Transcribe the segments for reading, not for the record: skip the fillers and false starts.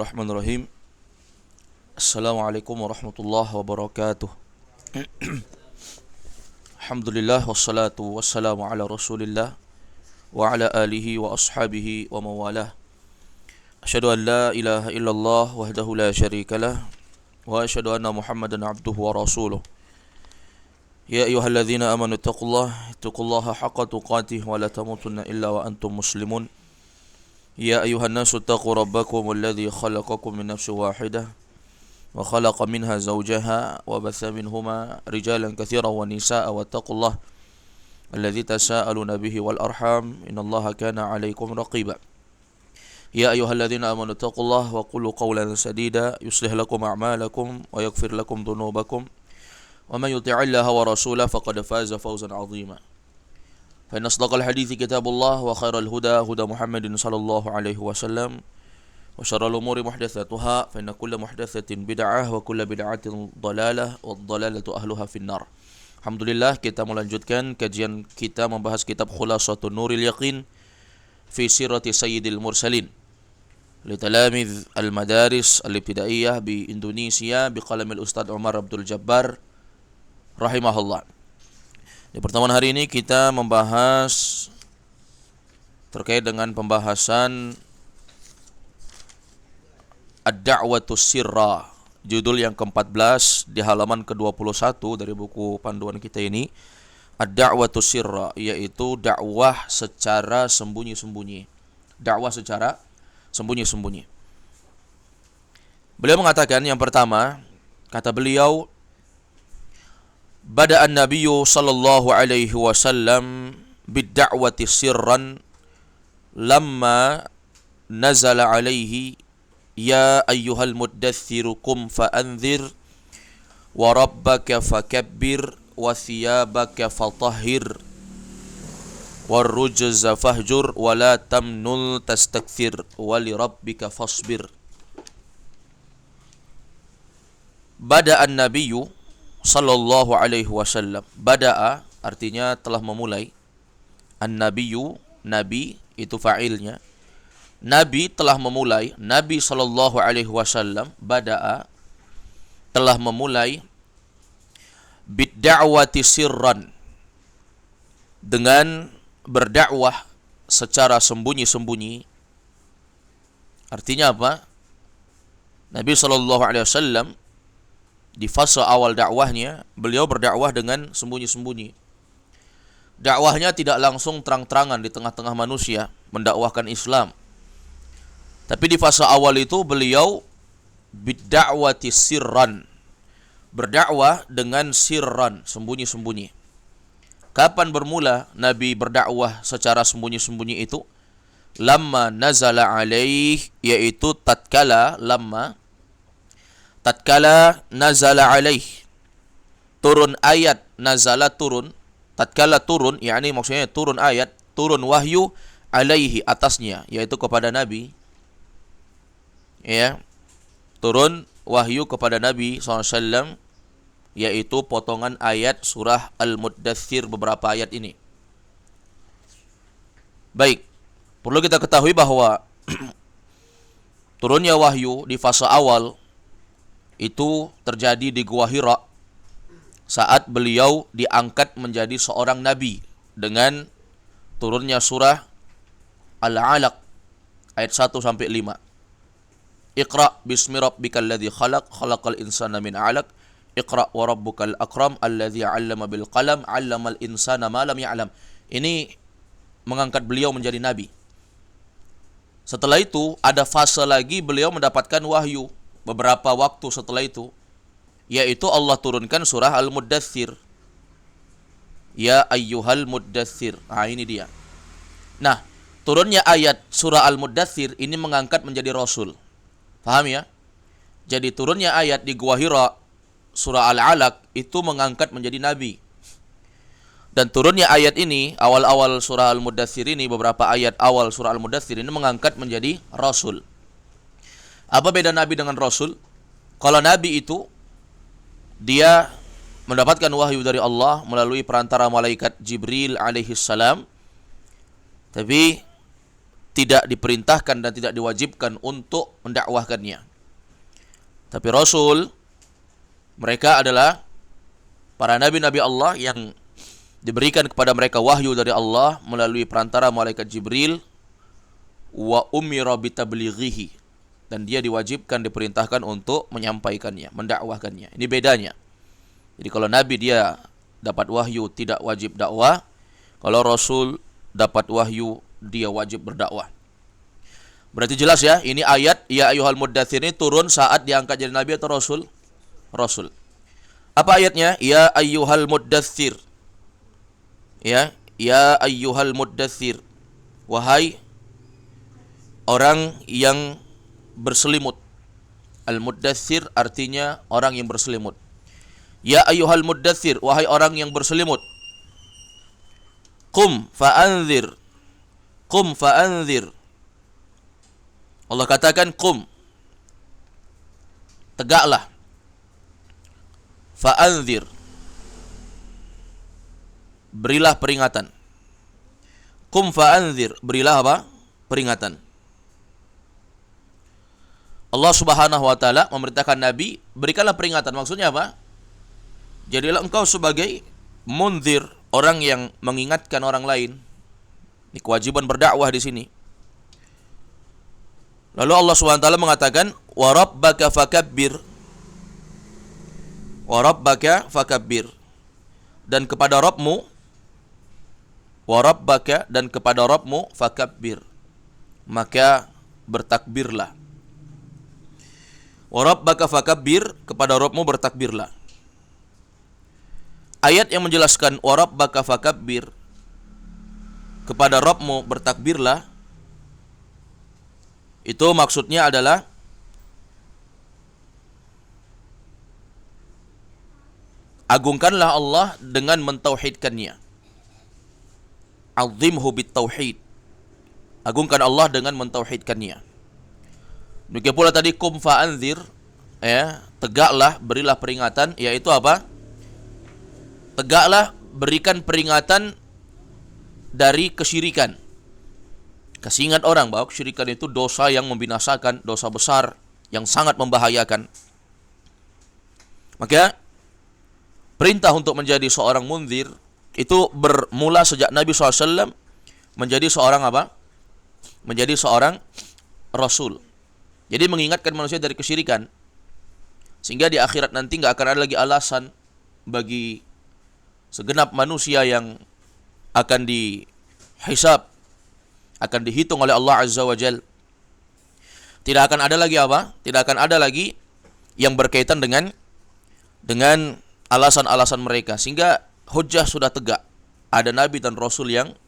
Bismillahirrahmanirrahim. Assalamualaikum warahmatullahi wabarakatuh. Alhamdulillah wassalatu wassalamu ala Rasulillah wa ala alihi wa ashabihi wa mawalah. Asyhadu an la ilaha illallah wahdahu la syarikalah wa asyhadu anna Muhammadan abduhu wa rasuluh. Ya ayyuhalladzina amanu taqullaha haqqa tuqatih wa la tamutunna illa wa antum muslimun. يا أيها الناس اتقوا ربكم الذي خلقكم من نفس واحدة وخلق منها زوجها وبث منهما رجالا كثيرا ونساء واتقوا الله الذي تساءلون به والأرحام إن الله كان عليكم رقيبا يا أيها الذين آمنوا اتقوا الله وقولوا قولا سديدا يصلح لكم أعمالكم ويغفر لكم ذنوبكم ومن يطع الله ورسوله فقد فاز فوزا عظيما فإن أصدق الحديث كتاب الله وخير الهدى هدى محمد صلى الله عليه وسلم وشر الأمور محدثاتها فإن كل محدثة بدعة وكل بدعة ضلالة والضلالة أهلها في النار. Alhamdulillah, kita melanjutkan kajian kita membahas kitab Khulasatun Nuril Yaqin fi Sirati Sayyidil Mursalin li talamidz al-madaris al-ibtidaiyah bi Indonesia bi qalamil Ustaz Umar Abdul Jabbar rahimahullah. Di pertemuan hari ini kita membahas terkait dengan pembahasan Ad-Da'watus Sirra, judul yang ke-14 di halaman ke-21 dari buku panduan kita ini. Ad-Da'watus Sirra, yaitu dakwah secara sembunyi-sembunyi. Dakwah secara sembunyi-sembunyi. Beliau mengatakan yang pertama, kata beliau, Bada an-nabiyyu sallallahu alaihi wasallam bid-da'wati sirran lamma nazala alaihi ya ayyuhal muddaththir qum fa'anzir wa rabbaka fakabbir wa thiyabaka fatahhir war rujza fahjur wa la tamnul tastakthir wa li rabbika fasbir. Bada an-nabiyyu sallallahu alaihi wasallam. Bada'a artinya telah memulai. An-nabiyyu, nabi itu fa'ilnya. Nabi telah memulai. Nabi sallallahu alaihi wasallam bada'a telah memulai bid-da'wati sirran, dengan berdakwah secara sembunyi-sembunyi. Artinya apa? Nabi sallallahu alaihi wasallam di fase awal dakwahnya, beliau berdakwah dengan sembunyi-sembunyi. Dakwahnya tidak langsung terang-terangan di tengah-tengah manusia, mendakwahkan Islam. Tapi di fase awal itu beliau bid-da'wati sirran, berdakwah dengan sirran, sembunyi-sembunyi. Kapan bermula Nabi berdakwah secara sembunyi-sembunyi itu? Lamma nazala alaih, yaitu tatkala nazala alaih, turun ayat. Nazala turun, tatkala turun, yakni maksudnya turun ayat, turun wahyu alaihi atasnya, yaitu kepada Nabi. Ya, turun wahyu kepada Nabi SAW, yaitu potongan ayat surah Al-Muddaththir, beberapa ayat ini. Baik, perlu kita ketahui bahwa turunnya wahyu di fase awal itu terjadi di Gua Hira saat beliau diangkat menjadi seorang nabi dengan turunnya surah Al-Alaq ayat 1 sampai 5. Iqra bismi rabbikal ladzi khalaq, khalaqal insana min 'alaq, Iqra wa rabbukal akram alladzi 'allama bil qalam, 'allamal insana ma lam ya'lam. Ini mengangkat beliau menjadi nabi. Setelah itu ada fase lagi beliau mendapatkan wahyu. Beberapa waktu setelah itu, yaitu Allah turunkan surah Al-Muddaththir. Ya ayyuhal muddaththir. Nah, ini dia. Nah, turunnya ayat surah Al-Muddaththir ini mengangkat menjadi rasul. Paham ya? Jadi turunnya ayat di Gua Hira surah Al-Alaq itu mengangkat menjadi nabi. Dan turunnya ayat ini, awal-awal surah Al-Muddaththir ini, beberapa ayat awal surah Al-Muddaththir ini mengangkat menjadi rasul. Apa beda nabi dengan rasul? Kalau nabi itu dia mendapatkan wahyu dari Allah melalui perantara malaikat Jibril alaihi salam. Tapi tidak diperintahkan dan tidak diwajibkan untuk mendakwahkannya. Tapi Rasul, mereka adalah para nabi-nabi Allah yang diberikan kepada mereka wahyu dari Allah melalui perantara malaikat Jibril, wa umira bitablighihi, dan dia diwajibkan, diperintahkan untuk menyampaikannya, mendakwahkannya. Ini bedanya. Jadi kalau nabi dia dapat wahyu tidak wajib dakwah, kalau Rasul dapat wahyu dia wajib berdakwah. Berarti jelas ya, ini ayat ya ayyuhal muddatsir ini turun saat diangkat jadi nabi atau rasul? Rasul. Apa ayatnya? Ya ayyuhal muddatsir. Ya ayyuhal muddatsir. Wahai orang yang berselimut. Al-muddatsir artinya orang yang berselimut. Ya ayyuhal muddatsir, wahai orang yang berselimut. Qum fa'anzir. Qum fa'anzir. Allah katakan qum, tegaklah. Fa'anzir, berilah peringatan. Qum fa'anzir, berilah apa? Peringatan. Allah Subhanahu wa taala memerintahkan Nabi, berikanlah peringatan. Maksudnya apa? Jadilah engkau sebagai munzir, orang yang mengingatkan orang lain. Ini kewajiban berdakwah di sini. Lalu Allah SWT mengatakan, wa rabbaka fakabbir. Wa rabbaka fakabbir. Dan kepada Rabbmu, wa rabbaka, dan kepada Rabbmu fakabbir, maka bertakbirlah. Wa rabbaka fakabbir, kepada Rabbmu bertakbirlah. Ayat yang menjelaskan wa rabbaka fakabbir, kepada Rabbmu bertakbirlah, itu maksudnya adalah agungkanlah Allah dengan mentauhidkannya. Azimhu bitauhid. Agungkan Allah dengan mentauhidkannya. Demikian pula tadi kum fa'anzir, ya, tegaklah, berilah peringatan, yaitu apa? Tegaklah, berikan peringatan dari kesyirikan. Kasih ingat orang bahwa kesyirikan itu dosa yang membinasakan, dosa besar yang sangat membahayakan. Maka perintah untuk menjadi seorang munzir itu bermula sejak Nabi SAW menjadi seorang apa? Menjadi seorang Rasul. Jadi mengingatkan manusia dari kesyirikan, sehingga di akhirat nanti nggak akan ada lagi alasan bagi segenap manusia yang akan dihisab, akan dihitung oleh Allah Azza wa Jal. Tidak akan ada lagi apa? Tidak akan ada lagi yang berkaitan dengan alasan-alasan mereka, sehingga hujjah sudah tegak. Ada nabi dan rasul yang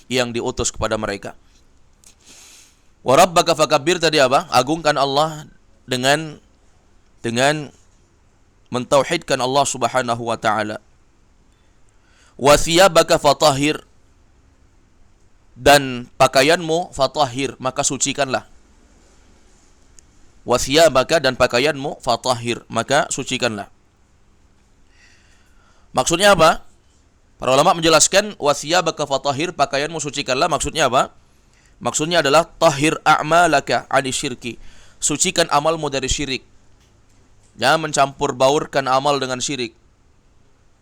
diutus kepada mereka. Wa rabbaka fakabbir tadi apa? Agungkan Allah dengan mentauhidkan Allah Subhanahu wa taala. Wa thiyabaka fatahhir, dan pakaianmu fatahhir, maka sucikanlah. Wa thiyabaka, dan pakaianmu fatahhir, maka sucikanlah. Maksudnya apa? Para ulama menjelaskan wa thiyabaka fatahhir, pakaianmu sucikanlah, maksudnya apa? Maksudnya adalah tahhir a'malaka 'ani syirki. Sucikan amalmu dari syirik. Jangan mencampur baurkan amal dengan syirik.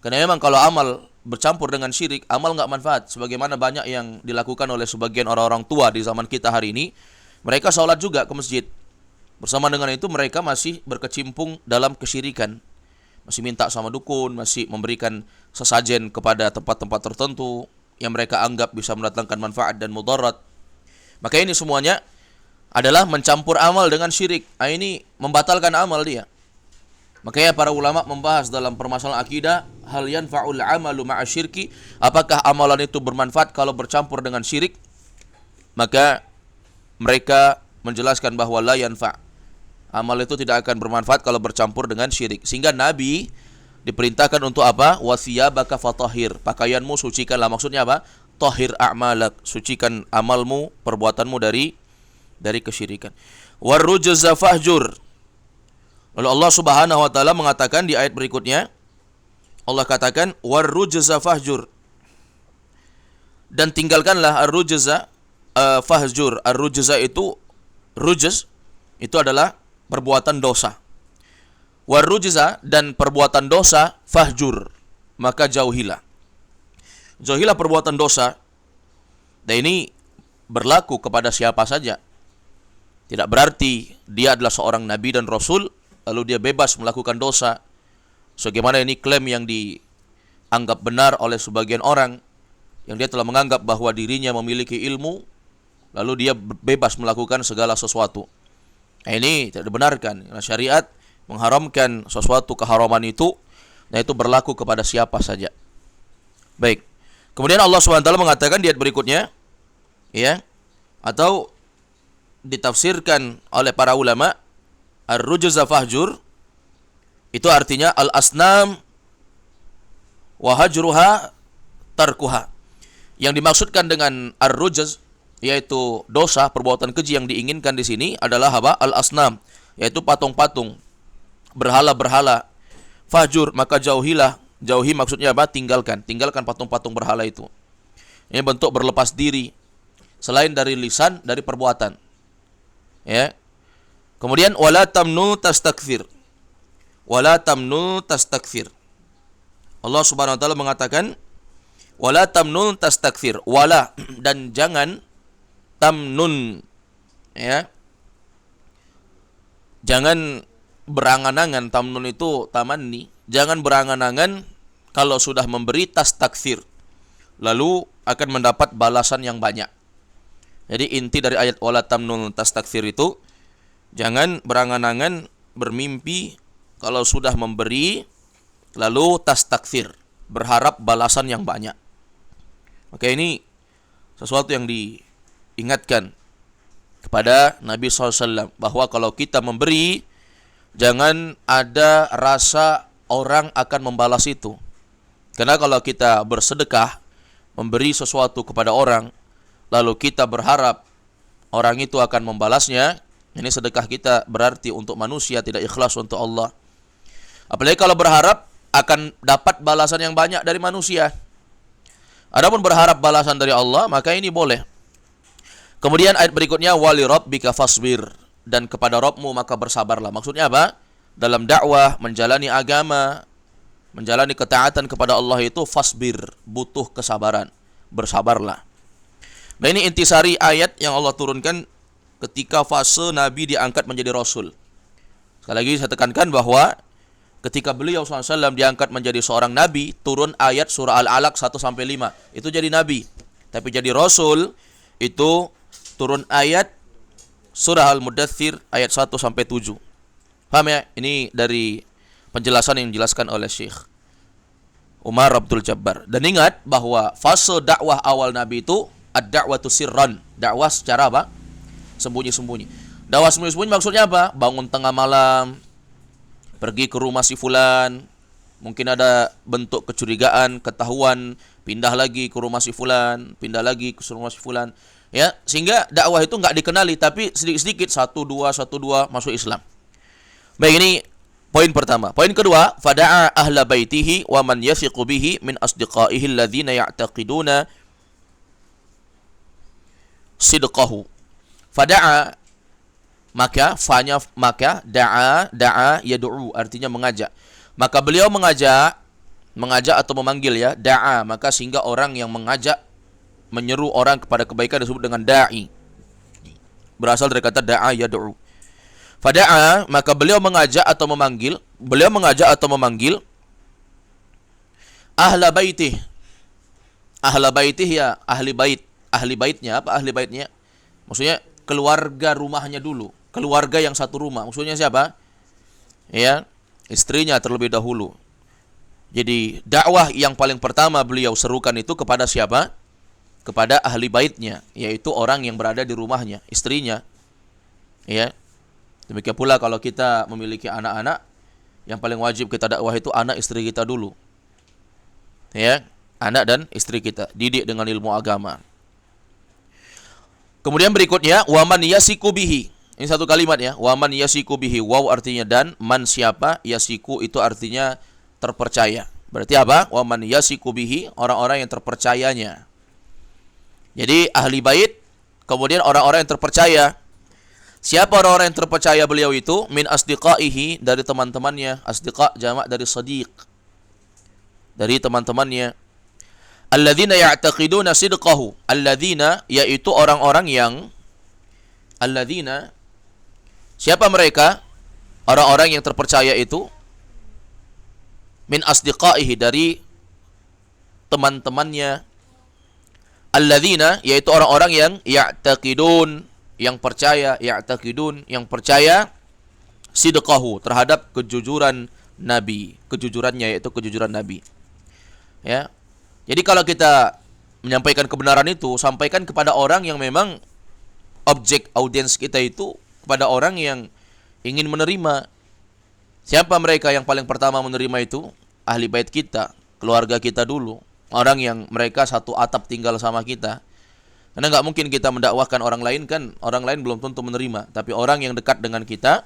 Karena memang kalau amal bercampur dengan syirik, amal enggak manfaat. Sebagaimana banyak yang dilakukan oleh sebagian orang-orang tua di zaman kita hari ini. Mereka sholat juga ke masjid. Bersama dengan itu mereka masih berkecimpung dalam kesyirikan. Masih minta sama dukun, masih memberikan sesajen kepada tempat-tempat tertentu yang mereka anggap bisa mendatangkan manfaat dan mudarat. Maka ini semuanya adalah mencampur amal dengan syirik. Ini membatalkan amal dia. Makanya para ulama membahas dalam permasalahan akidah, hal yanfa'ul amalu ma'a syirki, apakah amalan itu bermanfaat kalau bercampur dengan syirik? Maka mereka menjelaskan bahwa la yanfa'. Amal itu tidak akan bermanfaat kalau bercampur dengan syirik. Sehingga Nabi diperintahkan untuk apa? Wa thiyabaka fatahhir, pakaianmu sucikanlah. Maksudnya apa? Tahhir a'malak, sucikan amalmu, perbuatanmu dari kesyirikan. Warrujza fahjur. Lalu Allah Subhanahu wa taala mengatakan di ayat berikutnya, Allah katakan warrujza fahjur. Dan tinggalkanlah ar-rujza. fahjur ar-rujza itu rujz itu adalah perbuatan dosa. Warujza dan perbuatan dosa fahjur, maka jauhilah. Jauhilah perbuatan dosa. Dan ini berlaku kepada siapa saja. Tidak berarti dia adalah seorang nabi dan rasul lalu dia bebas melakukan dosa. Sebagaimana ini klaim yang dianggap benar oleh sebagian orang yang dia telah menganggap bahwa dirinya memiliki ilmu lalu dia bebas melakukan segala sesuatu. Nah, ini tidak dibenarkan. Karena syariat mengharamkan sesuatu keharaman itu, nah itu berlaku kepada siapa saja. Baik. Kemudian Allah SWT mengatakan di ayat berikutnya, ya, atau ditafsirkan oleh para ulama, ar-rujza fahjur itu artinya al-asnam wa hajruha tarkuha. Yang dimaksudkan dengan ar-rujz yaitu dosa, perbuatan keji yang diinginkan di sini adalah apa? Al-asnam, yaitu patung-patung, berhala-berhala. Fahjur, maka jauhilah. Jauhi maksudnya apa? Tinggalkan patung-patung berhala itu. Ini bentuk berlepas diri selain dari lisan, dari perbuatan. Ya. Kemudian wala tamnu tastakthir. Wala tamnu tastakthir. Allah Subhanahu wa taala mengatakan wala tamnun tastakthir. Wala dan jangan tamnun, ya. Jangan berangan-angan, tamnun itu tamanni. Jangan berangan-angan kalau sudah memberi tastakthir lalu akan mendapat balasan yang banyak. Jadi inti dari ayat wala tamnun tastakthir itu jangan berangan-angan, bermimpi kalau sudah memberi lalu tastakthir, berharap balasan yang banyak. Maka ini sesuatu yang diingatkan kepada Nabi SAW bahwa kalau kita memberi jangan ada rasa orang akan membalas itu. Karena kalau kita bersedekah, memberi sesuatu kepada orang, lalu kita berharap orang itu akan membalasnya, ini sedekah kita berarti untuk manusia, tidak ikhlas untuk Allah. Apalagi kalau berharap akan dapat balasan yang banyak dari manusia. Adapun berharap balasan dari Allah, maka ini boleh. Kemudian ayat berikutnya wali rabbika fasbir, dan kepada Rabbmu maka bersabarlah. Maksudnya apa? Dalam dakwah, menjalani agama, menjalani ketaatan kepada Allah itu fasbir, butuh kesabaran, bersabarlah. Nah, ini intisari ayat yang Allah turunkan ketika fase Nabi diangkat menjadi Rasul. Sekali lagi saya tekankan bahwa ketika beliau SAW diangkat menjadi seorang Nabi, turun ayat surah Al-Alaq 1-5, itu jadi Nabi. Tapi jadi Rasul, itu turun ayat surah Al-Mudaththir ayat 1-7. Paham ya? Ini dari penjelasan yang dijelaskan oleh Syekh Umar Abdul Jabbar. Dan ingat bahwa fase dakwah awal Nabi itu ad-da'watu sirran, dakwah secara apa? Sembunyi-sembunyi. Dakwah sembunyi-sembunyi maksudnya apa? Bangun tengah malam, pergi ke rumah si fulan, mungkin ada bentuk kecurigaan, ketahuan, pindah lagi ke rumah si fulan, pindah lagi ke rumah si fulan. Ya, sehingga dakwah itu enggak dikenali, tapi sedikit-sedikit 1-2 masuk Islam. Baik, ini poin pertama. Poin kedua, fada'a ahla baitihi wa man yathiqu bihi min asdiqaihi alladhina ya'taqiduna sidqahu. Fada'a, maka da'a yad'u, artinya mengajak. Maka beliau mengajak atau memanggil, ya, da'a, maka sehingga orang yang mengajak, menyeru orang kepada kebaikan disebut dengan da'i. Berasal dari kata da'a yad'u. Fada'a, maka beliau mengajak atau memanggil ahla baitih. Ahla baitih, ya, ahli bait. Ahli baitnya apa? Ahli baitnya maksudnya keluarga rumahnya dulu, keluarga yang satu rumah. Maksudnya siapa? Ya, istrinya terlebih dahulu. Jadi dakwah yang paling pertama beliau serukan itu kepada siapa? Kepada ahli baitnya, yaitu orang yang berada di rumahnya, istrinya. Ya. Demikian pula kalau kita memiliki anak-anak, yang paling wajib kita dakwah itu anak istri kita dulu. Ya, anak dan istri kita didik dengan ilmu agama. Kemudian berikutnya waman yasiku bihi. Ini satu kalimat, ya. Waman yasiku bihi. Waw artinya dan, man siapa, yasiku itu artinya terpercaya. Berarti apa? Waman yasiku bihi, orang-orang yang terpercayanya. Jadi ahli bait Kemudian orang-orang yang terpercaya. Siapa orang-orang yang terpercaya beliau itu? Min asdiqaihi, dari teman-temannya. Asdiqa jamak dari sadiq, dari teman-temannya. Alladzina ya'taqiduna sidqahu. Alladzina, yaitu orang-orang yang alladzina, siapa mereka? Orang-orang yang terpercaya itu min asdiqaihi, dari teman-temannya. Alladzina, yaitu orang-orang yang ya'taqidun, yang percaya, ya'taqidun, yang percaya sidqahu, terhadap kejujuran Nabi, kejujurannya, yaitu kejujuran Nabi. Ya. Jadi kalau kita menyampaikan kebenaran itu, sampaikan kepada orang yang memang objek audiens kita itu, kepada orang yang ingin menerima. Siapa mereka yang paling pertama menerima itu? Ahli bait kita, keluarga kita dulu. Orang yang mereka satu atap tinggal sama kita. Karena nggak mungkin kita mendakwahkan orang lain kan, orang lain belum tentu menerima. Tapi orang yang dekat dengan kita,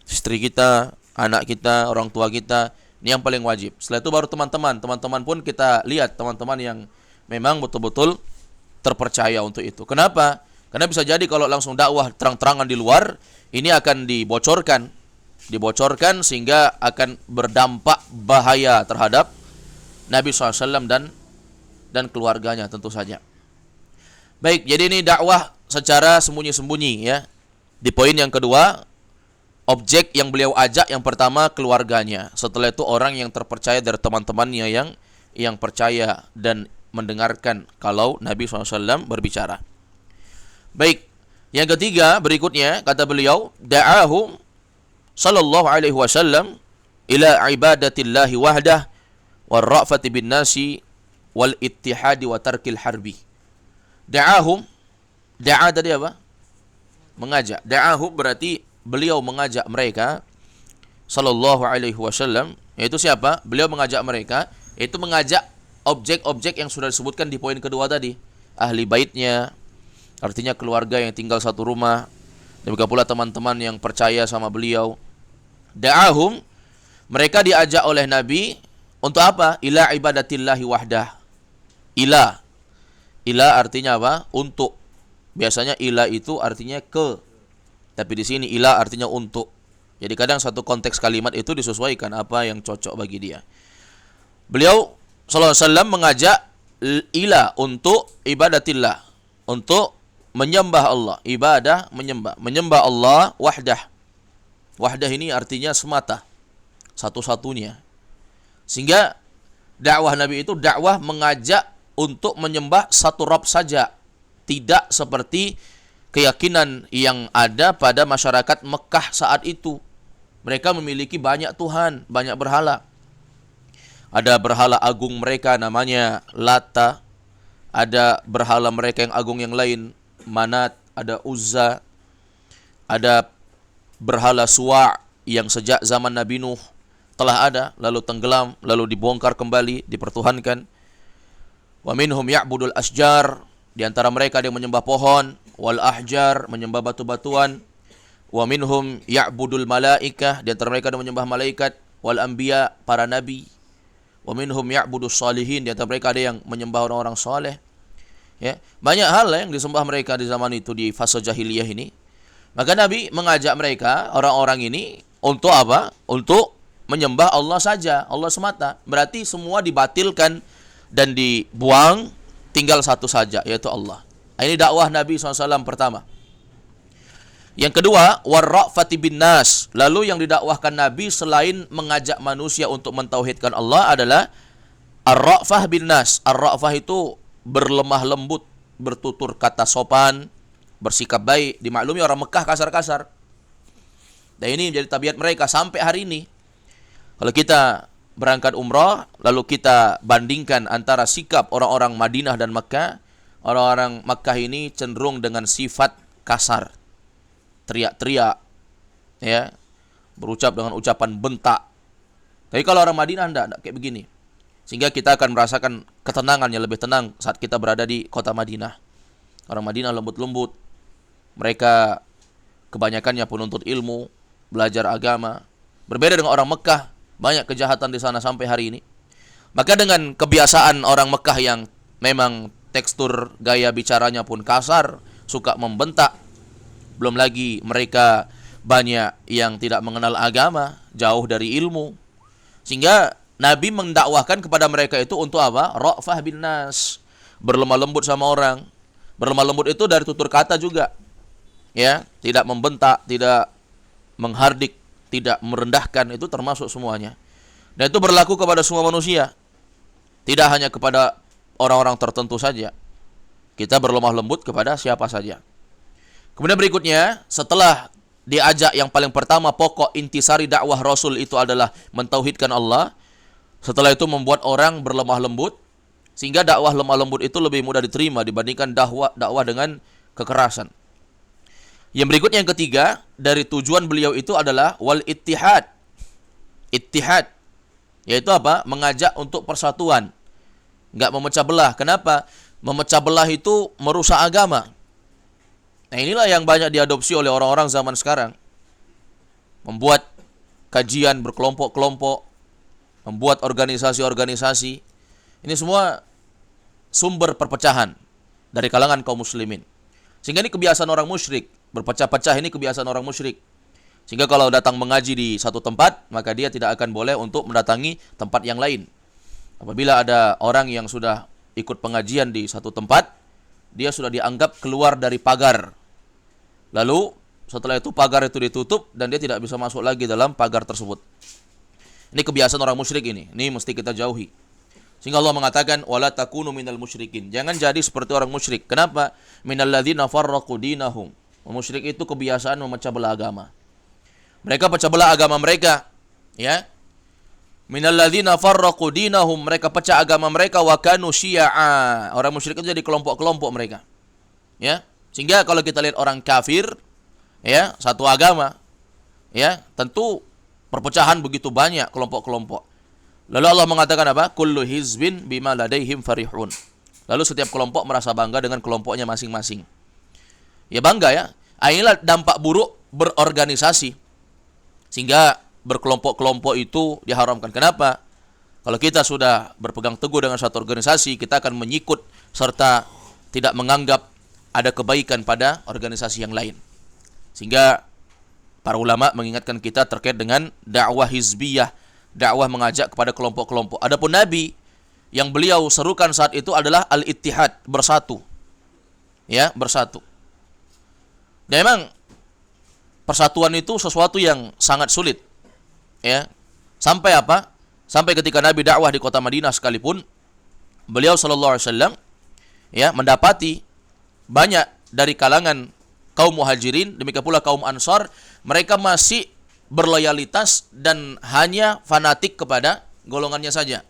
istri kita, anak kita, orang tua kita, ini yang paling wajib. Setelah itu baru teman-teman. Teman-teman pun kita lihat teman-teman yang memang betul-betul terpercaya untuk itu. Kenapa? Karena bisa jadi kalau langsung dakwah terang-terangan di luar, ini akan dibocorkan sehingga akan berdampak bahaya terhadap Nabi SAW dan keluarganya tentu saja. Baik, jadi ini dakwah secara sembunyi-sembunyi ya. Di poin yang kedua, objek yang beliau ajak yang pertama keluarganya. Setelah itu orang yang terpercaya dari teman-temannya yang percaya dan mendengarkan kalau Nabi SAW berbicara. Baik, yang ketiga berikutnya kata beliau, da'ahum sallallahu alaihi wasallam ila ibadatillahi wahdah warra'fati bin nasi wal ittihadi wa tarkil harbi. Da'ahum, da'a tadi apa? Mengajak. Da'ahum berarti beliau mengajak mereka sallallahu alaihi wasallam, yaitu siapa? Beliau mengajak mereka, yaitu mengajak objek-objek yang sudah disebutkan di poin kedua tadi. Ahli baitnya, artinya keluarga yang tinggal satu rumah, dan juga pula teman-teman yang percaya sama beliau. Da'ahum, mereka diajak oleh Nabi untuk apa? Ila ibadatillahi wahdah. Ila artinya apa? Untuk. Biasanya ila itu artinya ke. Tapi di sini ila artinya untuk. Jadi kadang satu konteks kalimat itu disesuaikan apa yang cocok bagi dia. Beliau sallallahu alaihi wasallam mengajak ila untuk ibadatillah, untuk menyembah Allah. Ibadah menyembah Allah wahdah. Wahdah ini artinya semata, satu-satunya. Sehingga dakwah Nabi itu dakwah mengajak untuk menyembah satu Rabb saja, tidak seperti keyakinan yang ada pada masyarakat Mekah saat itu. Mereka memiliki banyak Tuhan, banyak berhala. Ada berhala agung mereka namanya Lata, ada berhala mereka yang agung yang lain Manat, ada Uzza, ada berhala Suwa' yang sejak zaman Nabi Nuh telah ada, lalu tenggelam, lalu dibongkar kembali, dipertuhankan. Wa minhum ya'budul asjar, di antara mereka ada yang menyembah pohon, wal ahjar, menyembah batu-batuan. Wa minhum ya'budul malaikah, di antara mereka ada yang menyembah malaikat, wal anbiya, para nabi. Wa minhum ya'budus salihin, di antara mereka ada yang menyembah orang-orang saleh. Ya, banyak hal yang disembah mereka di zaman itu, di fase jahiliyah ini. Maka Nabi mengajak mereka, orang-orang ini, untuk apa? Untuk menyembah Allah saja, Allah semata. Berarti semua dibatilkan dan dibuang, tinggal satu saja, yaitu Allah. Ini dakwah Nabi SAW pertama. Yang kedua, warra'fati bin nas. Lalu yang didakwahkan Nabi selain mengajak manusia untuk mentauhidkan Allah adalah ar-ra'fah bin nas. Ar-ra'fah itu berlemah lembut, bertutur kata sopan, bersikap baik. Dimaklumi orang Mekah kasar-kasar. Dan ini menjadi tabiat mereka sampai hari ini. Kalau kita berangkat umrah, lalu kita bandingkan antara sikap orang-orang Madinah dan Makkah, orang-orang Makkah ini cenderung dengan sifat kasar, teriak-teriak, ya, berucap dengan ucapan bentak. Tapi kalau orang Madinah enggak kayak begini. Sehingga kita akan merasakan ketenangan yang lebih tenang saat kita berada di kota Madinah. Orang Madinah lembut-lembut. Mereka kebanyakannya penuntut ilmu, belajar agama. Berbeda dengan orang Mekah, banyak kejahatan di sana sampai hari ini. Maka dengan kebiasaan orang Mekah yang memang tekstur gaya bicaranya pun kasar, suka membentak. Belum lagi mereka banyak yang tidak mengenal agama, jauh dari ilmu. Sehingga Nabi mendakwahkan kepada mereka itu untuk apa? Ra'fah bin nas, berlemah lembut sama orang. Berlemah lembut itu dari tutur kata juga. Ya, tidak membentak, tidak menghardik, tidak merendahkan, itu termasuk semuanya. Dan itu berlaku kepada semua manusia. Tidak hanya kepada orang-orang tertentu saja. Kita berlemah lembut kepada siapa saja. Kemudian berikutnya, setelah diajak yang paling pertama, pokok intisari dakwah Rasul itu adalah mentauhidkan Allah. Setelah itu membuat orang berlemah lembut, sehingga dakwah lemah lembut itu lebih mudah diterima dibandingkan dakwah dengan kekerasan. Yang berikutnya yang ketiga, dari tujuan beliau itu adalah wal ittihad. Ittihad, yaitu apa? Mengajak untuk persatuan. Enggak memecah belah. Kenapa? Memecah belah itu merusak agama. Nah, inilah yang banyak diadopsi oleh orang-orang zaman sekarang. Membuat kajian berkelompok-kelompok, membuat organisasi-organisasi. Ini semua sumber perpecahan dari kalangan kaum muslimin. Sehingga ini kebiasaan orang musyrik. Berpecah-pecah ini kebiasaan orang musyrik. Sehingga kalau datang mengaji di satu tempat, maka dia tidak akan boleh untuk mendatangi tempat yang lain. Apabila ada orang yang sudah ikut pengajian di satu tempat, dia sudah dianggap keluar dari pagar. Lalu setelah itu pagar itu ditutup dan dia tidak bisa masuk lagi dalam pagar tersebut. Ini kebiasaan orang musyrik ini. Ini mesti kita jauhi. Sehingga Allah mengatakan wala takunu minal musyrikin. Jangan jadi seperti orang musyrik. Kenapa? Minal ladzina farraqu dinahum. Musyrik itu kebiasaan memecah belah agama. Mereka pecah belah agama mereka, ya. Minal ladzina farraqu dinahum, mereka pecah agama mereka wa kanu syi'a. Orang musyrik itu jadi kelompok-kelompok mereka. Ya. Sehingga kalau kita lihat orang kafir, ya, satu agama, ya, tentu perpecahan begitu banyak kelompok-kelompok. Lalu Allah mengatakan apa? Kullu hizbin bima ladaihim farihun. Lalu setiap kelompok merasa bangga dengan kelompoknya masing-masing. Ya bangga ya. Inilah dampak buruk berorganisasi. Sehingga berkelompok-kelompok itu diharamkan. Kenapa? Kalau kita sudah berpegang teguh dengan satu organisasi, kita akan menyikut serta tidak menganggap ada kebaikan pada organisasi yang lain. Sehingga para ulama mengingatkan kita terkait dengan dakwah hizbiyah, dakwah mengajak kepada kelompok-kelompok. Adapun Nabi yang beliau serukan saat itu adalah al-ittihad, bersatu. Ya, bersatu. Dan memang persatuan itu sesuatu yang sangat sulit. Ya. Sampai apa? Sampai ketika Nabi dakwah di kota Madinah sekalipun, beliau sallallahu alaihi wasallam ya mendapati banyak dari kalangan kaum muhajirin, demikian pula kaum ansar, mereka masih berloyalitas dan hanya fanatik kepada golongannya saja.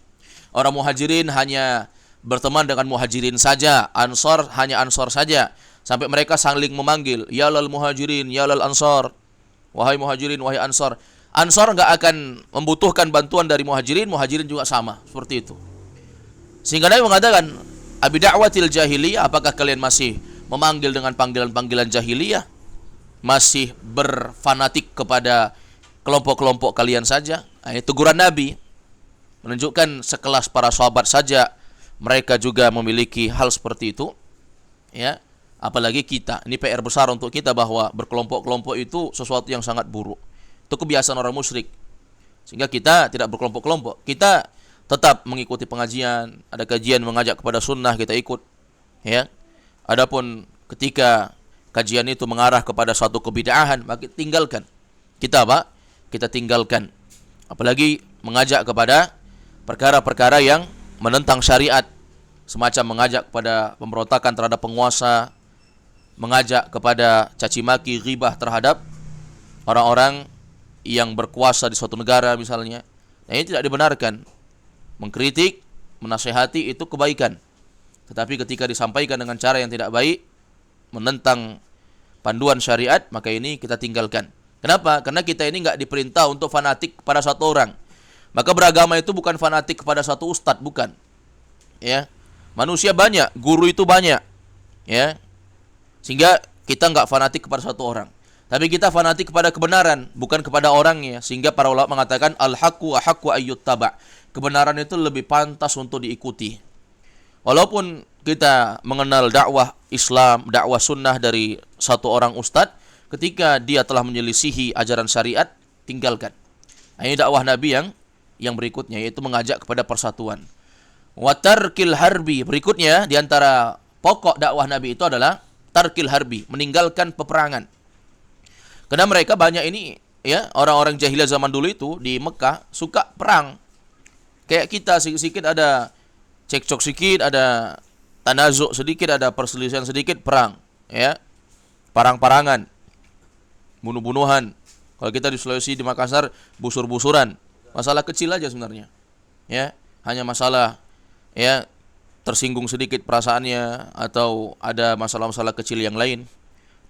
Orang muhajirin hanya berteman dengan muhajirin saja, ansar hanya ansar saja, sampai mereka saling memanggil, ya lal muhajirin, ya lal ansar, wahai muhajirin, wahai ansar. Ansar enggak akan membutuhkan bantuan dari muhajirin, muhajirin juga sama, seperti itu. Sehingga Nabi mengatakan, abi da'watil jahiliyah, apakah kalian masih memanggil dengan panggilan-panggilan jahiliyah? Masih berfanatik kepada kelompok-kelompok kalian saja? Nah, ini teguran Nabi menunjukkan sekelas para sahabat saja mereka juga memiliki hal seperti itu. Ya, apalagi kita. Ini PR besar untuk kita bahwa berkelompok-kelompok itu sesuatu yang sangat buruk. Itu kebiasaan orang musyrik. Sehingga kita tidak berkelompok-kelompok. Kita tetap mengikuti pengajian, ada kajian mengajak kepada sunnah, kita ikut. Ya. Adapun ketika kajian itu mengarah kepada suatu kebid'ahan, maka tinggalkan. Kita apa? Kita tinggalkan. Apalagi mengajak kepada perkara-perkara yang menentang syariat, semacam mengajak kepada pemberontakan terhadap penguasa, mengajak kepada caci maki, ghibah terhadap orang-orang yang berkuasa di suatu negara misalnya. Nah, ini tidak dibenarkan. Mengkritik, menasihati itu kebaikan. Tetapi ketika disampaikan dengan cara yang tidak baik, menentang panduan syariat, maka ini kita tinggalkan. Kenapa? Karena kita ini enggak diperintah untuk fanatik kepada satu orang. Maka beragama itu bukan fanatik kepada satu ustadz, bukan. Ya. Manusia banyak, guru itu banyak. Ya. Sehingga kita enggak fanatik kepada satu orang. Tapi kita fanatik kepada kebenaran, bukan kepada orangnya. Sehingga para ulama mengatakan al-haqqu ahaqqu ayyuttaba'. Kebenaran itu lebih pantas untuk diikuti. Walaupun kita mengenal dakwah Islam, dakwah sunnah dari satu orang ustadz, ketika dia telah menyelisihi ajaran syariat, tinggalkan. Nah, ini dakwah Nabi yang berikutnya, yaitu mengajak kepada persatuan. Wa tarkil harbi, berikutnya di antara pokok dakwah Nabi itu adalah tarkil harbi, meninggalkan peperangan. Karena mereka banyak ini ya, orang-orang jahiliyah zaman dulu itu di Mekah suka perang. Kayak kita sedikit ada cekcok sedikit, ada tanazuk sedikit, ada perselisihan sedikit, perang, ya. Parang-parangan, bunuh-bunuhan. Kalau kita di Sulawesi, di Makassar, busur-busuran. Masalah kecil aja sebenarnya. Ya, hanya masalah ya tersinggung sedikit perasaannya atau ada masalah-masalah kecil yang lain.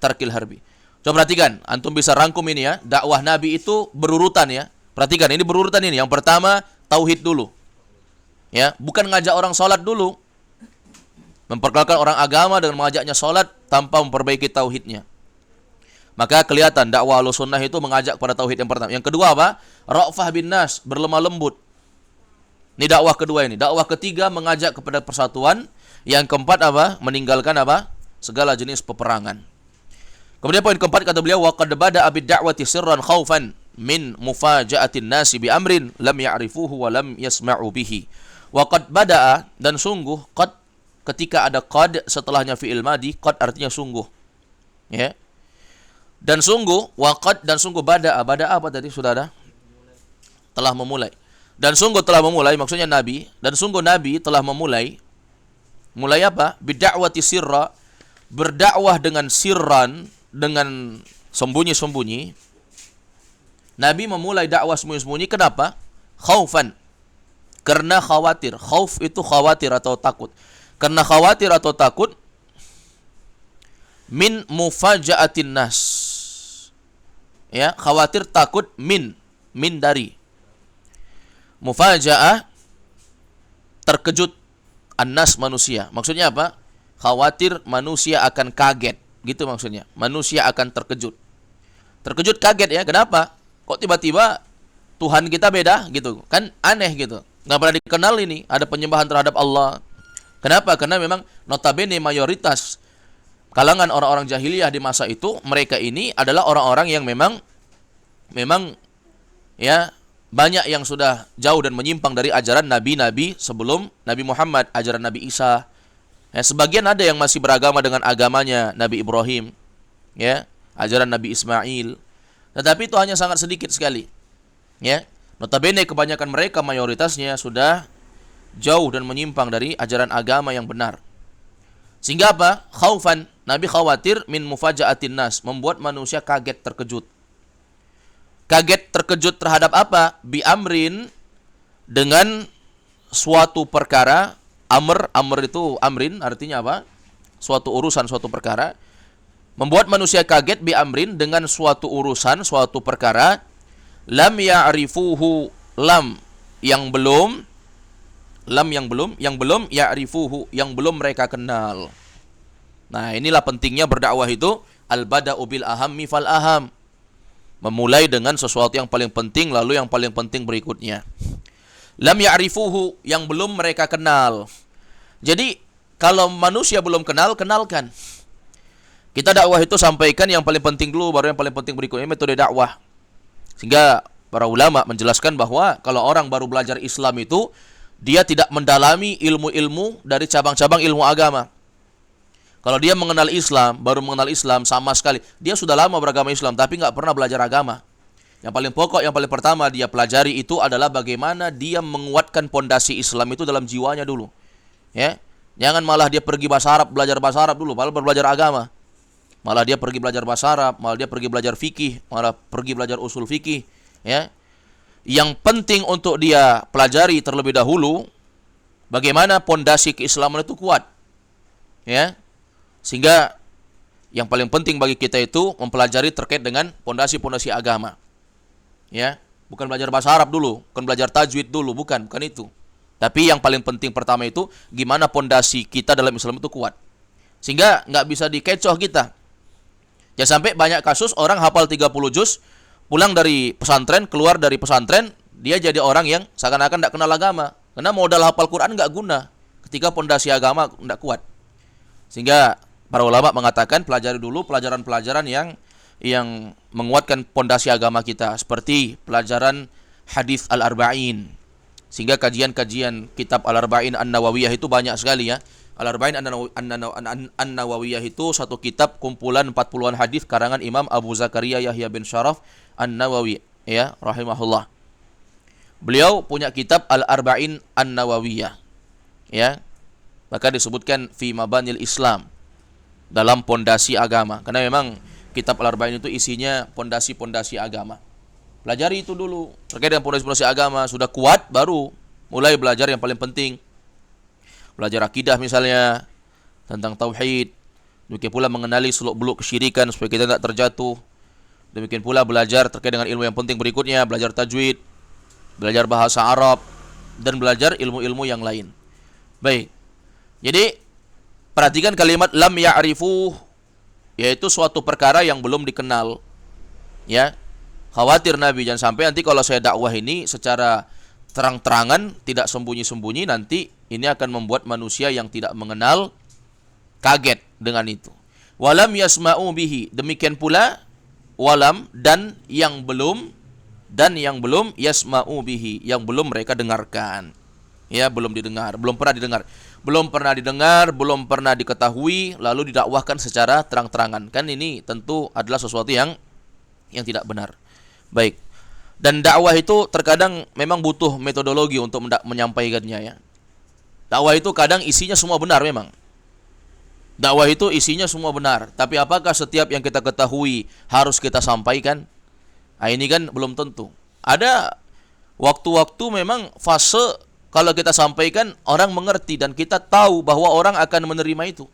Tarkil harbi. Coba perhatikan, antum bisa rangkum ini ya. Dakwah Nabi itu berurutan ya. Perhatikan, ini berurutan ini. Yang pertama, tauhid dulu. Ya, bukan ngajak orang sholat dulu. Memperkenalkan orang agama dengan mengajaknya sholat tanpa memperbaiki tauhidnya. Maka kelihatan dakwah Ahlussunnah itu mengajak pada tauhid yang pertama. Yang kedua apa? Ra'fah bin nas, berlemah lembut. Ini dakwah kedua ini. Dakwah ketiga mengajak kepada persatuan. Yang keempat apa? Meninggalkan apa? Segala jenis peperangan. Kemudian poin keempat kata beliau, wa qad bada'a bid-da'wati sirran khaufan min mufaja'atin nasi bi amrin lam ya'rifuhu wa lam yasma'u bihi. Wa qad bada'a, dan sungguh, qad ketika ada qad setelahnya fi'il madi, qad artinya sungguh. Ya. Dan sungguh, waqad, dan sungguh bada'a. Bada'a apa tadi? Sudah ada? Telah memulai. Dan sungguh telah memulai, maksudnya Nabi. Dan sungguh Nabi telah memulai. Mulai apa? Bid'awati sirra. Berdakwah dengan sirran, dengan sembunyi-sembunyi. Nabi memulai dakwah sembunyi-sembunyi. Kenapa? Khaufan. Karena khawatir. Khauf itu khawatir atau takut. Karena khawatir atau takut. Min mufaja'atin nas. Ya, khawatir takut min dari. Mufaja'ah, terkejut, annas manusia. Maksudnya apa? Khawatir manusia akan kaget, gitu maksudnya. Manusia akan terkejut. Terkejut kaget ya, kenapa? Kok tiba-tiba Tuhan kita beda gitu? Kan aneh gitu. Nggak pernah dikenal ini, ada penyembahan terhadap Allah. Kenapa? Karena memang notabene mayoritas kalangan orang-orang jahiliyah di masa itu, mereka ini adalah orang-orang yang memang ya banyak yang sudah jauh dan menyimpang dari ajaran nabi-nabi sebelum Nabi Muhammad, ajaran Nabi Isa. Ya, sebagian ada yang masih beragama dengan agamanya Nabi Ibrahim, ya, ajaran Nabi Ismail. Tetapi itu hanya sangat sedikit sekali. Ya, notabene kebanyakan mereka mayoritasnya sudah jauh dan menyimpang dari ajaran agama yang benar. Sehingga apa? Khaufan, Nabi khawatir min mufaja'atin nas, membuat manusia kaget, terkejut. Kaget, terkejut terhadap apa? Bi amrin, dengan suatu perkara. Amr itu amrin artinya apa? Suatu urusan, suatu perkara. Membuat manusia kaget bi amrin, dengan suatu urusan, suatu perkara. Lam ya'rifuhu, yang belum ya'rifuhu, yang belum mereka kenal. Nah, inilah pentingnya berdakwah itu, al-bada'u bil ahammi fal aham. Memulai dengan sesuatu yang paling penting, lalu yang paling penting berikutnya. Lam ya'rifuhu, yang belum mereka kenal. Jadi, kalau manusia belum kenal, kenalkan. Kita dakwah itu sampaikan yang paling penting dulu, baru yang paling penting berikutnya, metode dakwah. Sehingga para ulama menjelaskan bahwa kalau orang baru belajar Islam itu, dia tidak mendalami ilmu-ilmu dari cabang-cabang ilmu agama. Kalau dia mengenal Islam, baru mengenal Islam sama sekali, dia sudah lama beragama Islam tapi nggak pernah belajar agama. Yang paling pokok, yang paling pertama dia pelajari itu adalah bagaimana dia menguatkan pondasi Islam itu dalam jiwanya dulu. Ya, jangan malah dia pergi bahasa Arab, belajar bahasa Arab dulu, malah belajar agama. Malah dia pergi belajar bahasa Arab, malah dia pergi belajar fikih, malah pergi belajar usul fikih. Ya, yang penting untuk dia pelajari terlebih dahulu bagaimana pondasi keislaman itu kuat. Ya. Sehingga yang paling penting bagi kita itu mempelajari terkait dengan pondasi-pondasi agama. Ya, bukan belajar bahasa Arab dulu, bukan belajar tajwid dulu, bukan itu. Tapi yang paling penting pertama itu gimana pondasi kita dalam Islam itu kuat. Sehingga nggak bisa dikecoh kita. Jangan sampai banyak kasus orang hafal 30 juz, pulang dari pesantren, keluar dari pesantren, dia jadi orang yang seakan-akan tidak kenal agama. Karena modal hafal Quran nggak guna. ketika pondasi agama tidak kuat. Sehingga para ulama mengatakan pelajari dulu pelajaran-pelajaran yang menguatkan pondasi agama kita, seperti pelajaran hadis Al-Arba'in. Sehingga kajian-kajian kitab Al-Arba'in An-Nawawiyah itu banyak sekali ya. Al-Arba'in An-Nawawiyah itu satu kitab kumpulan 40-an hadis karangan Imam Abu Zakaria Yahya bin Syaraf An-Nawawi ya, rahimahullah. Beliau punya kitab Al-Arba'in An-Nawawiyah ya. Maka disebutkan fi mabanil Islam, dalam pondasi agama. Karena memang kitab Al-Arba'in itu isinya pondasi-pondasi agama. Pelajari itu dulu terkait dengan pondasi-pondasi agama, sudah kuat baru mulai belajar yang paling penting. Belajar akidah misalnya, tentang tauhid. Demikian pula mengenali seluk-beluk kesyirikan supaya kita tidak terjatuh. Demikian pula belajar terkait dengan ilmu yang penting berikutnya, belajar tajwid, belajar bahasa Arab, dan belajar ilmu-ilmu yang lain. Baik. Jadi perhatikan kalimat lam ya'rifuh, yaitu suatu perkara yang belum dikenal. Ya. Khawatir Nabi jangan sampai nanti kalau saya dakwah ini secara terang-terangan, tidak sembunyi-sembunyi, nanti ini akan membuat manusia yang tidak mengenal kaget dengan itu. Walam yasma'u bihi, demikian pula walam dan yang belum yasma'u bihi, yang belum mereka dengarkan. Ya, belum didengar, belum pernah didengar, belum pernah diketahui, lalu didakwahkan secara terang-terangan. Kan ini tentu adalah sesuatu yang tidak benar. Baik. Dan dakwah itu terkadang memang butuh metodologi untuk menyampaikannya ya. Dakwah itu kadang isinya semua benar memang. Dakwah itu isinya semua benar, tapi apakah setiap yang kita ketahui harus kita sampaikan? Nah, ini kan belum tentu. Ada waktu-waktu memang fase kalau kita sampaikan orang mengerti dan kita tahu bahwa orang akan menerima itu.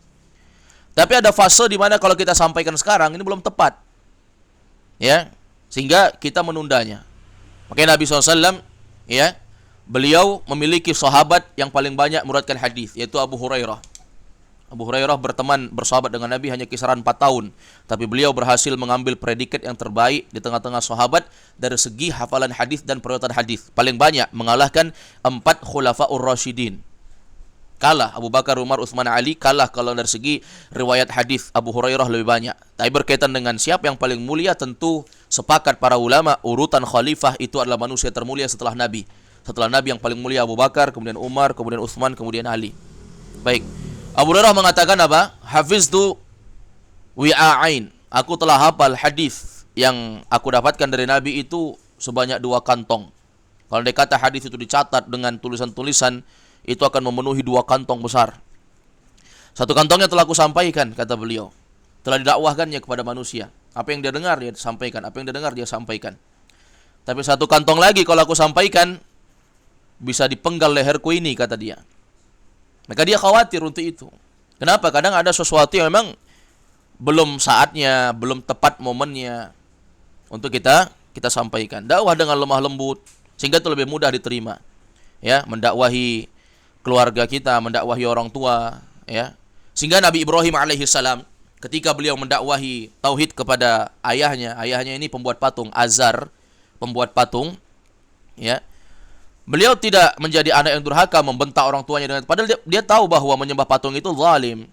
Tapi ada fase di mana kalau kita sampaikan sekarang ini belum tepat. Ya, sehingga kita menundanya. Makanya Nabi SAW ya, beliau memiliki sahabat yang paling banyak meriwayatkan hadis, yaitu Abu Hurairah. Abu Hurairah bersahabat dengan Nabi hanya kisaran 4 tahun, tapi beliau berhasil mengambil predikat yang terbaik di tengah-tengah sahabat dari segi hafalan hadis dan periwayatan hadis. Paling banyak mengalahkan 4 khulafaur rasyidin. Kalah Abu Bakar, Umar, Utsman, Ali, kalah kalau dari segi riwayat hadis. Abu Hurairah lebih banyak. Tapi berkaitan dengan siapa yang paling mulia, tentu sepakat para ulama urutan khalifah itu adalah manusia termulia setelah Nabi. Setelah Nabi yang paling mulia Abu Bakar, kemudian Umar, kemudian Utsman, kemudian Ali. Baik. Abu Hurairah mengatakan apa? Hafiztu wi'a'ain. Aku telah hafal hadis yang aku dapatkan dari Nabi itu sebanyak 2 kantong. Kalau dia kata hadis itu dicatat dengan tulisan-tulisan, itu akan memenuhi 2 kantong besar. 1 kantongnya telah aku sampaikan, kata beliau. Telah didakwahkannya kepada manusia. Apa yang dia dengar dia sampaikan, apa yang dia dengar dia sampaikan. Tapi 1 kantong lagi kalau aku sampaikan bisa dipenggal leherku ini, kata dia. Maka dia khawatir untuk itu. Kenapa? Kadang ada sesuatu yang memang belum saatnya, belum tepat momennya untuk kita sampaikan. Dakwah dengan lemah lembut sehingga itu lebih mudah diterima. Ya, mendakwahi keluarga kita, mendakwahi orang tua, ya. Sehingga Nabi Ibrahim alaihissalam ketika beliau mendakwahi tauhid kepada ayahnya ini pembuat patung, Azar, pembuat patung, ya. Beliau tidak menjadi anak yang durhaka membentak orang tuanya dengan, padahal dia tahu bahwa menyembah patung itu zalim.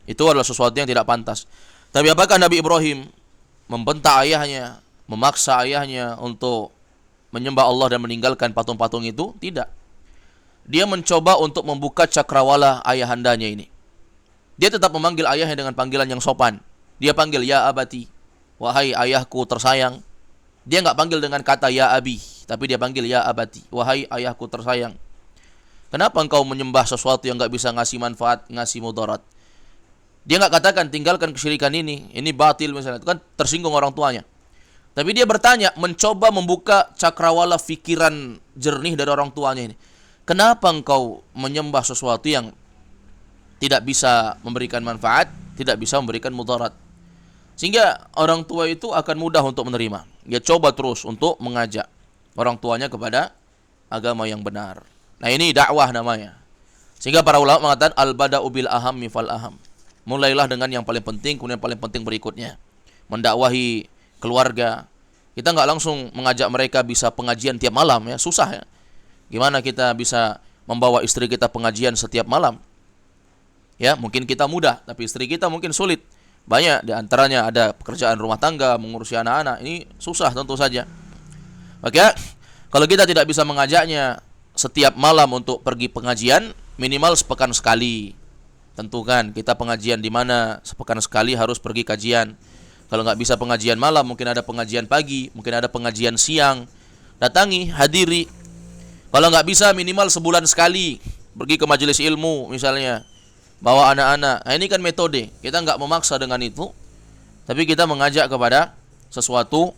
Itu adalah sesuatu yang tidak pantas. Tapi apakah Nabi Ibrahim membentak ayahnya, memaksa ayahnya untuk menyembah Allah dan meninggalkan patung-patung itu? Tidak. Dia mencoba untuk membuka cakrawala ayahandanya ini. Dia tetap memanggil ayahnya dengan panggilan yang sopan. Dia panggil ya abati, wahai ayahku tersayang. Dia enggak panggil dengan kata ya abi, tapi dia panggil ya abati, wahai ayahku tersayang. Kenapa engkau menyembah sesuatu yang enggak bisa ngasih manfaat, ngasih mudarat? Dia enggak katakan tinggalkan kesyirikan ini batil misalnya. Itu kan tersinggung orang tuanya. Tapi dia bertanya, mencoba membuka cakrawala fikiran jernih dari orang tuanya ini. Kenapa engkau menyembah sesuatu yang tidak bisa memberikan manfaat, tidak bisa memberikan mudarat? Sehingga orang tua itu akan mudah untuk menerima. Dia coba terus untuk mengajak orang tuanya kepada agama yang benar. Nah, ini dakwah namanya. Sehingga para ulama mengatakan al-bada'u bil aham mifal aham. Mulailah dengan yang paling penting, kemudian paling penting berikutnya. Mendakwahi keluarga. Kita enggak langsung mengajak mereka bisa pengajian tiap malam ya, susah ya. Gimana kita bisa membawa istri kita pengajian setiap malam? Ya, mungkin kita mudah, tapi istri kita mungkin sulit. Banyak di antaranya ada pekerjaan rumah tangga, mengurusi anak-anak. Ini susah tentu saja. Maka kalau kita tidak bisa mengajaknya setiap malam untuk pergi pengajian, minimal sepekan sekali. Tentukan kita pengajian di mana, sepekan sekali harus pergi kajian. Kalau nggak bisa pengajian malam, mungkin ada pengajian pagi, mungkin ada pengajian siang. Datangi, hadiri. Kalau nggak bisa, minimal sebulan sekali pergi ke majelis ilmu misalnya, bawa anak-anak. Nah, ini kan metode. Kita nggak memaksa dengan itu, tapi kita mengajak kepada sesuatu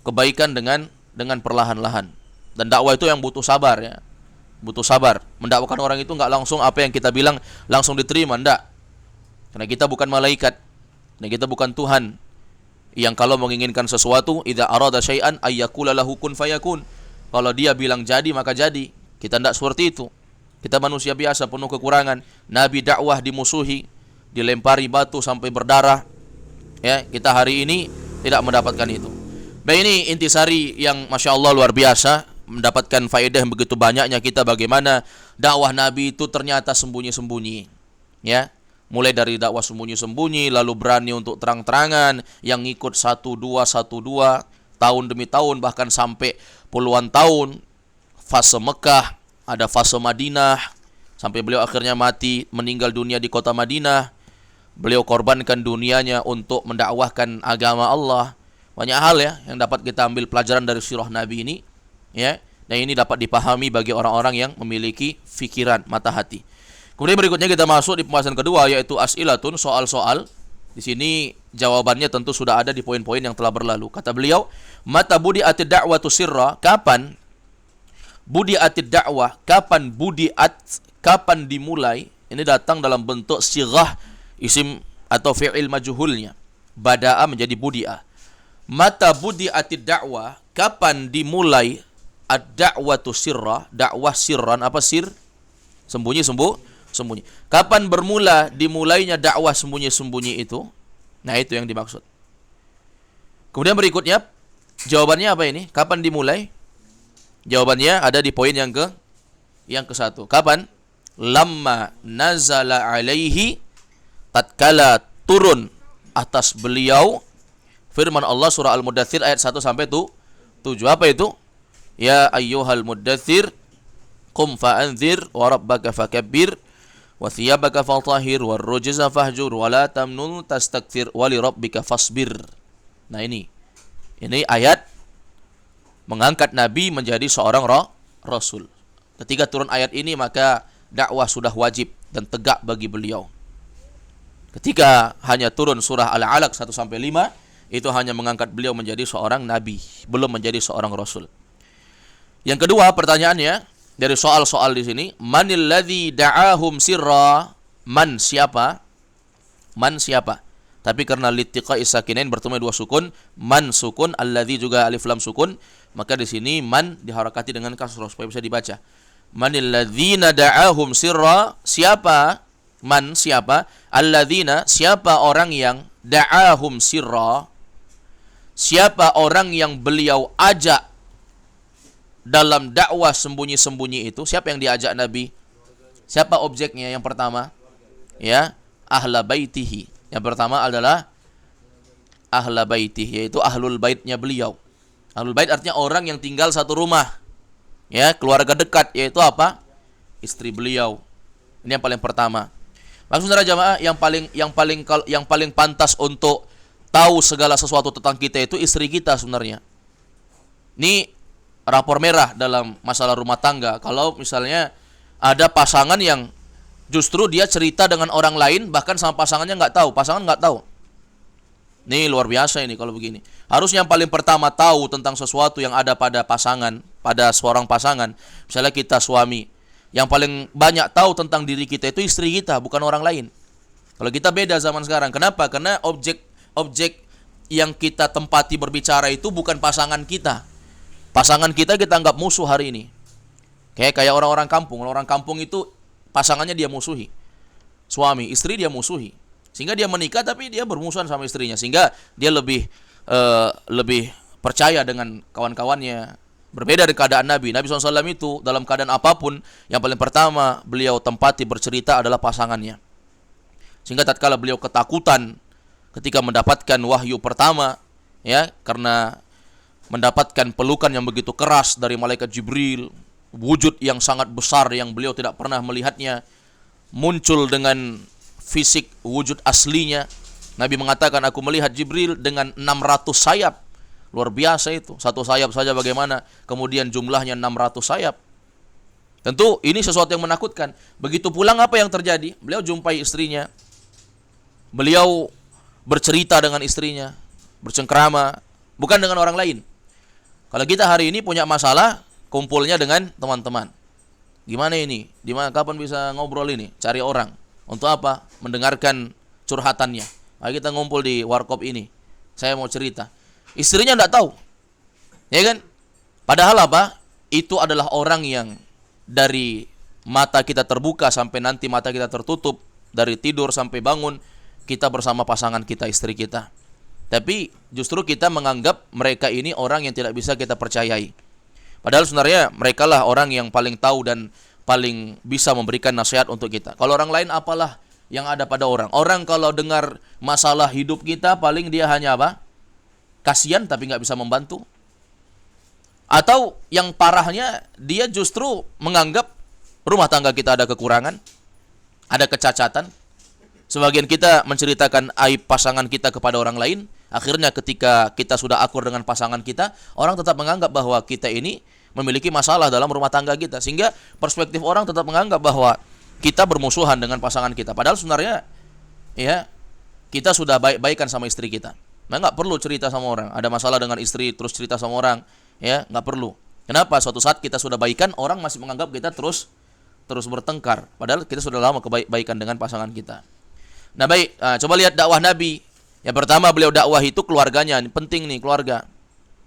kebaikan dengan perlahan-lahan. Dan dakwah itu yang butuh sabar ya. Butuh sabar. Mendakwakan orang itu nggak langsung apa yang kita bilang langsung diterima, enggak. Karena kita bukan malaikat. Dan kita bukan Tuhan yang kalau menginginkan sesuatu, idza arada syai'an ayyakula lahu kun fayakun. Kalau dia bilang jadi maka jadi. Kita tidak seperti itu. Kita manusia biasa penuh kekurangan. Nabi dakwah dimusuhi, dilempari batu sampai berdarah. Ya, kita hari ini tidak mendapatkan itu. Baik, ini intisari yang Masya Allah luar biasa, mendapatkan faedah yang begitu banyaknya kita bagaimana dakwah Nabi itu ternyata sembunyi-sembunyi. Ya, mulai dari dakwah sembunyi-sembunyi, lalu berani untuk terang-terangan, yang ikut 1-2, tahun demi tahun, bahkan sampai puluhan tahun. Fase Mekah, ada fase Madinah, sampai beliau akhirnya mati, meninggal dunia di kota Madinah. Beliau korbankan dunianya untuk mendakwahkan agama Allah. Banyak hal ya yang dapat kita ambil pelajaran dari sirah Nabi ini, ya. Dan ini dapat dipahami bagi orang-orang yang memiliki fikiran, mata hati. Kemudian berikutnya kita masuk di pembahasan kedua, yaitu as'ilatun, soal-soal. Di sini jawabannya tentu sudah ada di poin-poin yang telah berlalu. Kata beliau, mata budi'atid da'watu sirra, kapan budi'atid da'wah, kapan budi'at, kapan dimulai. Ini datang dalam bentuk sighah isim atau fi'il majhulnya. Bada'a menjadi budi'ah. Mata budi'atid da'wah, kapan dimulai ad-da'watu sirra, dakwah sirran, apa sir? Sembunyi. Kapan bermula dimulainya dakwah sembunyi-sembunyi itu? Nah, itu yang dimaksud. Kemudian berikutnya, jawabannya apa ini? Kapan dimulai? Jawabannya ada di poin yang ke-1. Kapan? Lamma nazala alaihi, tatkala turun atas beliau firman Allah surah Al-Mudaththir ayat 1 sampai 7. Apa itu? Ya ayyuhal muddaththir qum fa'anzir wa rabbaka fakabbir wa thiyabaka fatahhir war rujza fahjur wa la tamnun tastakthir wa li rabbika fasbir. Nah, ini ayat mengangkat Nabi menjadi seorang rasul. Ketika turun ayat ini maka dakwah sudah wajib dan tegak bagi beliau. Ketika hanya turun surah Al-Alaq 1 sampai 5, itu hanya mengangkat beliau menjadi seorang nabi, belum menjadi seorang rasul. Yang kedua pertanyaannya dari soal-soal di sini, manil ladzi da'ahum sirra, man siapa? Tapi karena litiqa'i sakinain bertemu dua sukun, man sukun, alladzi juga alif lam sukun, maka di sini man diharakati dengan kasrah supaya bisa dibaca. Manil ladzina da'ahum sirra, siapa? Man siapa? Alladzina, siapa orang yang da'ahum sirra, siapa orang yang beliau ajak dalam dakwah sembunyi-sembunyi itu? Siapa yang diajak Nabi? Siapa objeknya yang pertama? Ya, ahla baitihi. Yang pertama adalah ahla baitihi, yaitu ahlul baitnya beliau. Ahlul bait artinya orang yang tinggal satu rumah. Ya, keluarga dekat, yaitu apa? Istri beliau. Ini yang paling pertama. Maksudnya jamaah, yang paling pantas untuk tahu segala sesuatu tentang kita itu istri kita sebenarnya. Ini rapor merah dalam masalah rumah tangga. Kalau misalnya ada pasangan yang justru dia cerita dengan orang lain, bahkan sama pasangannya pasangan nggak tahu. Ini luar biasa ini kalau begini. Harusnya yang paling pertama tahu tentang sesuatu yang ada pada pasangan, pada seorang pasangan. Misalnya kita suami, yang paling banyak tahu tentang diri kita itu istri kita, bukan orang lain. Kalau kita beda zaman sekarang. Kenapa? Karena objek yang kita tempati berbicara itu bukan pasangan kita. Pasangan kita anggap musuh hari ini. Kayak orang-orang kampung. Orang kampung itu pasangannya dia musuhi. Suami, istri dia musuhi. Sehingga dia menikah tapi dia bermusuhan sama istrinya. Sehingga dia lebih percaya dengan kawan-kawannya. Berbeda dengan keadaan Nabi. Nabi SAW itu dalam keadaan apapun, yang paling pertama beliau tempati bercerita adalah pasangannya. Sehingga tatkala beliau ketakutan ketika mendapatkan wahyu pertama, ya, karena mendapatkan pelukan yang begitu keras dari malaikat Jibril, wujud yang sangat besar yang beliau tidak pernah melihatnya, muncul dengan fisik wujud aslinya. Nabi mengatakan, aku melihat Jibril dengan 600 sayap. Luar biasa itu. Satu sayap saja bagaimana, kemudian jumlahnya 600 sayap. Tentu ini sesuatu yang menakutkan. Begitu pulang apa yang terjadi? Beliau jumpai istrinya. Beliau bercerita dengan istrinya, bercengkrama, bukan dengan orang lain. Kalau kita hari ini punya masalah, kumpulnya dengan teman-teman. Gimana ini? Dimana, kapan bisa ngobrol ini? Cari orang. Untuk apa? Mendengarkan curhatannya. Ayo kita ngumpul di warkop ini. Saya mau cerita. Istrinya tidak tahu. Ya kan? Padahal apa? Itu adalah orang yang dari mata kita terbuka sampai nanti mata kita tertutup, dari tidur sampai bangun, kita bersama pasangan kita, istri kita. Tapi justru kita menganggap mereka ini orang yang tidak bisa kita percayai. Padahal sebenarnya mereka lah orang yang paling tahu dan paling bisa memberikan nasihat untuk kita. Kalau orang lain apalah yang ada pada orang. Orang kalau dengar masalah hidup kita, paling dia hanya apa? Kasihan tapi nggak bisa membantu. Atau yang parahnya, dia justru menganggap rumah tangga kita ada kekurangan, ada kecacatan. Sebagian kita menceritakan aib pasangan kita kepada orang lain. Akhirnya ketika kita sudah akur dengan pasangan kita, orang tetap menganggap bahwa kita ini memiliki masalah dalam rumah tangga kita. Sehingga perspektif orang tetap menganggap bahwa kita bermusuhan dengan pasangan kita. Padahal sebenarnya, ya, kita sudah baik-baikan sama istri kita. Nah, nggak perlu cerita sama orang. Ada masalah dengan istri, terus cerita sama orang, ya, nggak perlu. Kenapa? Suatu saat kita sudah baikan, orang masih menganggap kita terus bertengkar. Padahal kita sudah lama kebaikan dengan pasangan kita. Nah, baik, coba lihat dakwah Nabi. Yang pertama, beliau dakwah itu keluarganya. Ini penting nih, keluarga.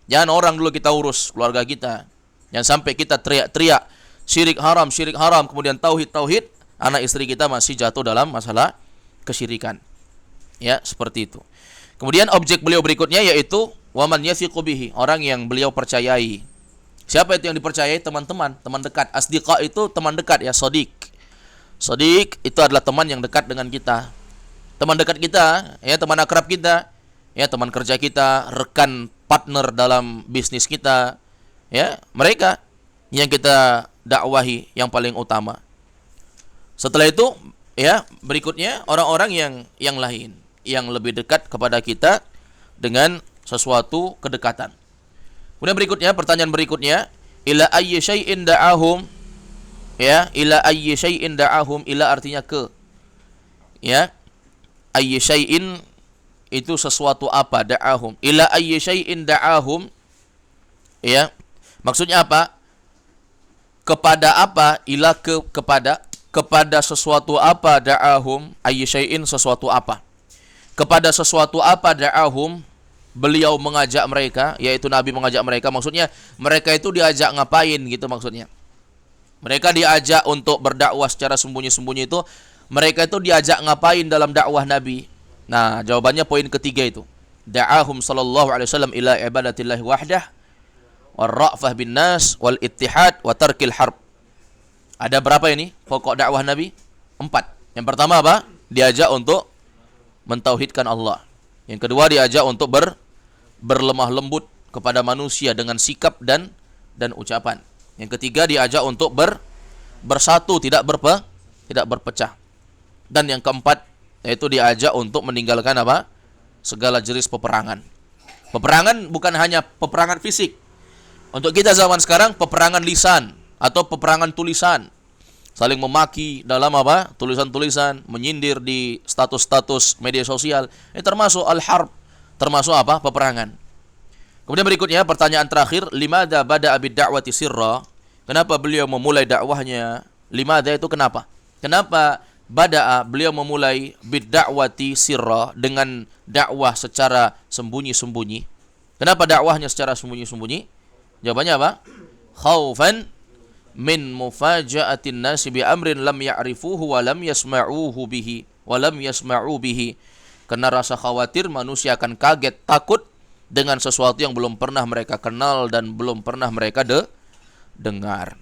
Jangan orang dulu kita urus, keluarga kita. Jangan sampai kita teriak-teriak syirik haram, kemudian tauhid, anak istri kita masih jatuh dalam masalah kesyirikan. Ya, seperti itu. Kemudian objek beliau berikutnya yaitu waman yathiqu bihi, orang yang beliau percayai. Siapa itu yang dipercayai? Teman-teman, teman dekat. Asdiqa itu teman dekat, ya, shadiq. Shadiq itu adalah teman yang dekat dengan kita. Teman dekat kita, ya, teman akrab kita, ya, teman kerja kita, rekan partner dalam bisnis kita, ya, mereka yang kita dakwahi yang paling utama. Setelah itu, ya, berikutnya orang-orang yang lain yang lebih dekat kepada kita dengan sesuatu kedekatan. Kemudian berikutnya, pertanyaan berikutnya, ila ayyi syai'in da'ahum, ya, ila ayyi syai'in da'ahum, ila artinya ke, ya, ayyi syai'in itu sesuatu apa, da'ahum, ila ayyi syai'in da'ahum, ya, maksudnya apa? Kepada apa? Ila kepada sesuatu apa, da'ahum, ayyi syai'in sesuatu apa. Kepada sesuatu apa da'ahum, beliau mengajak mereka, yaitu Nabi mengajak mereka. Maksudnya mereka itu diajak ngapain gitu maksudnya. Mereka diajak untuk berdakwah secara sembunyi-sembunyi itu. Mereka itu diajak ngapain dalam dakwah Nabi? Nah, jawabannya poin ketiga itu. Da'ahum sallallahu alaihi wasallam ila ibadatillahi wahdah war-ra'fah bin nas wal ittihad wa tarkil harb. Ada berapa ini pokok dakwah Nabi? 4. Yang pertama apa? Diajak untuk mentauhidkan Allah. Yang kedua, diajak untuk berlemah lembut kepada manusia dengan sikap dan ucapan. Yang ketiga, diajak untuk bersatu, tidak berpecah. Dan yang keempat, yaitu diajak untuk meninggalkan apa? Segala jenis peperangan. Peperangan bukan hanya peperangan fisik. Untuk kita zaman sekarang, peperangan lisan atau peperangan tulisan. Saling memaki dalam apa? Tulisan-tulisan, menyindir di status-status media sosial. Ini termasuk al-harb, termasuk apa? Peperangan. Kemudian berikutnya pertanyaan terakhir, limadza bada'a bid-da'wati sirra? Kenapa beliau memulai dakwahnya? Limadza itu kenapa? Kenapa bada'a beliau memulai bid-da'wati sirra, dengan dakwah secara sembunyi-sembunyi? Kenapa dakwahnya secara sembunyi-sembunyi? Jawabannya apa? Khaufan min mufaja'atin nasi bi amrin lam ya'rifuhu wa lam yasma'uhu bihi. Karena rasa khawatir manusia akan kaget, takut dengan sesuatu yang belum pernah mereka kenal dan belum pernah mereka dengar.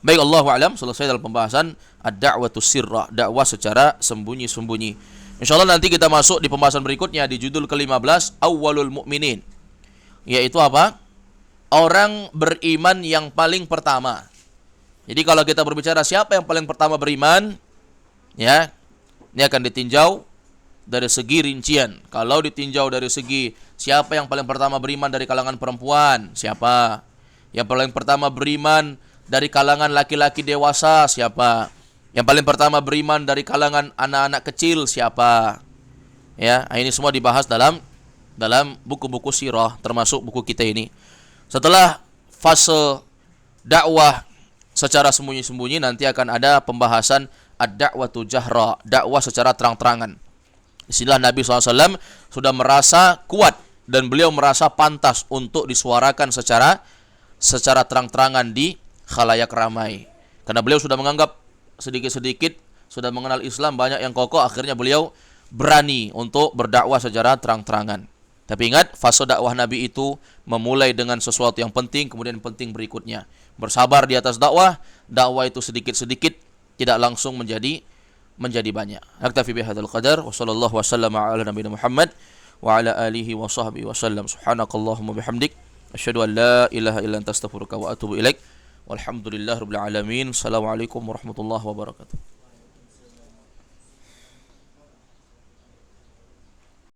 Baik, Allahu a'lam. Selesai dalam pembahasan ad-da'watu sirrah, dakwah secara sembunyi-sembunyi. Insyaallah nanti kita masuk di pembahasan berikutnya di judul ke-15, awwalul mu'minin. Yaitu apa? Orang beriman yang paling pertama. Jadi kalau kita berbicara siapa yang paling pertama beriman, ya, ini akan ditinjau dari segi rincian. Kalau ditinjau dari segi siapa yang paling pertama beriman dari kalangan perempuan, siapa? Yang paling pertama beriman dari kalangan laki-laki dewasa, siapa? Yang paling pertama beriman dari kalangan anak-anak kecil, siapa? Ya, ini semua dibahas dalam buku-buku sirah, termasuk buku kita ini. Setelah fase dakwah secara sembunyi-sembunyi, nanti akan ada pembahasan ad-da'watu jahra, dakwah secara terang-terangan. Disinilah Nabi SAW sudah merasa kuat dan beliau merasa pantas untuk disuarakan secara terang-terangan di khalayak ramai. Karena beliau sudah menganggap sedikit-sedikit sudah mengenal Islam, banyak yang kokoh, akhirnya beliau berani untuk berdakwah secara terang-terangan. Tapi ingat, fase dakwah Nabi itu memulai dengan sesuatu yang penting, kemudian penting berikutnya. Bersabar di atas dakwah itu sedikit-sedikit, tidak langsung menjadi banyak. Naktafi bihadzal qadar wa sallallahu wasallama ala nabiyina Muhammad wa ala alihi wa sahbihi wasallam. Subhanakallahumma bihamdik asyhadu an la ilaha illa anta astaghfiruka wa atubu ilaik. Walhamdulillahirabbil alamin. Assalamualaikum warahmatullahi wabarakatuh.